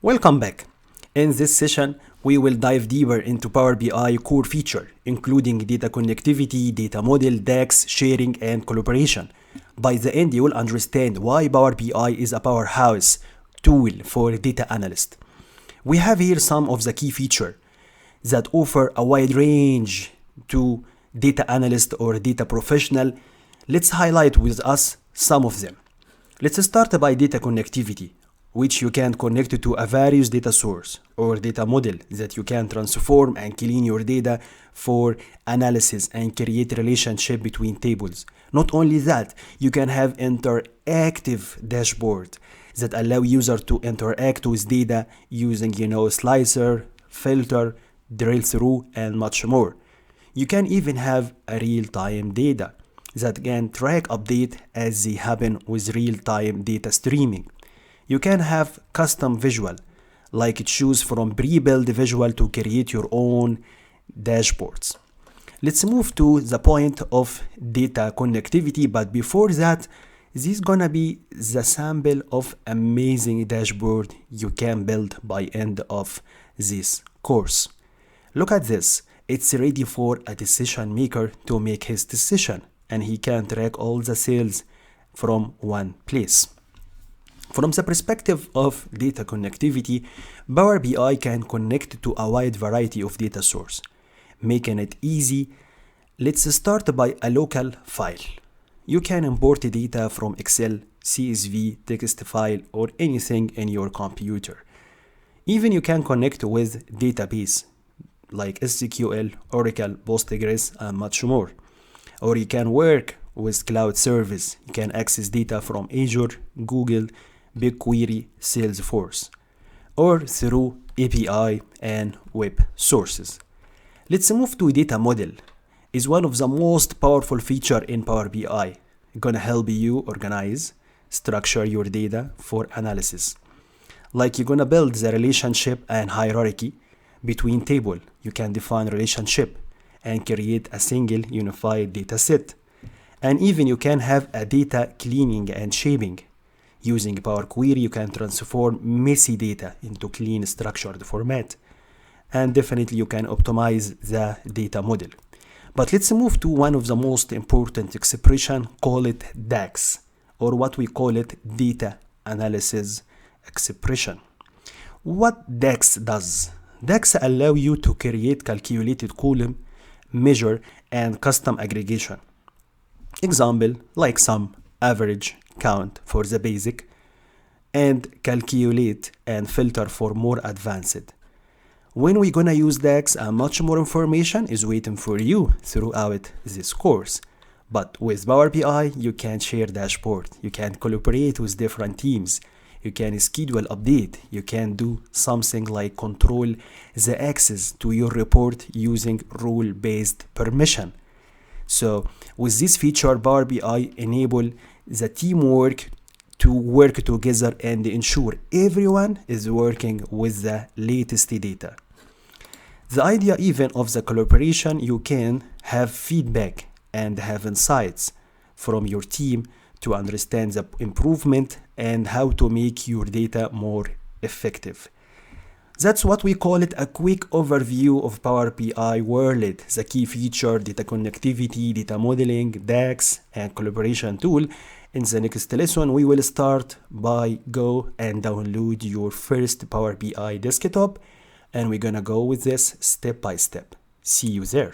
Welcome back. In this session, we will dive deeper into Power BI core feature, including data connectivity, data model, DAX, sharing, and collaboration. By the end, you will understand why Power BI is a powerhouse tool for data analysts. We have here some of the key features that offer a wide range to data analyst or data professional. Let's highlight with us some of them. Let's start by data connectivity, which you can connect to a various data source or data model that you can transform and clean your data for analysis and create relationship between tables. Not only that, you can have interactive dashboard that allow user to interact with data using, slicer, filter, drill through, and much more. You can even have a real-time data that can track update as they happen with real-time data streaming. You can have custom visual, like choose from pre-built visual to create your own dashboards. Let's move to the point of data connectivity, but before that, this is gonna be the sample of amazing dashboard you can build by end of this course. Look at this. It's ready for a decision maker to make his decision, and he can track all the sales from one place. From the perspective of data connectivity, Power BI can connect to a wide variety of data sources, making it easy. Let's start by a local file. You can import data from Excel, CSV, text file, or anything in your computer. Even you can connect with database like SQL, Oracle, Postgres, and much more. Or you can work with cloud service. You can access data from Azure, Google, BigQuery, Salesforce, or through API and web sources. Let's move to data model. Is one of the most powerful feature in Power BI. Gonna help you organize, structure your data for analysis. Like you're gonna build the relationship and hierarchy between table. You can define relationship and create a single unified data set. And even you can have a data cleaning and shaping. Using Power Query, you can transform messy data into clean structured format. And definitely you can optimize the data model. But let's move to one of the most important expression, call it DAX, or what we call it data analysis expression. What DAX does? DAX allow you to create calculated column, measure, and custom aggregation. Example, like sum, average, count for the basic, and calculate and filter for more advanced. When we're gonna use DAX, much more information is waiting for you throughout this course. But with Power BI, you can share dashboard, you can collaborate with different teams, you can schedule update, you can do something like control the access to your report using rule-based permission. So with this feature, Power BI enable the teamwork to work together and ensure everyone is working with the latest data. The idea even of the collaboration, you can have feedback and have insights from your team to understand the improvement and how to make your data more effective. That's what we call it a quick overview of Power BI world, the key feature, data connectivity, data modeling, DAX, and collaboration tool. In the next lesson, we will start by go and download your first Power BI desktop, and we're gonna go with this step by step. See you there.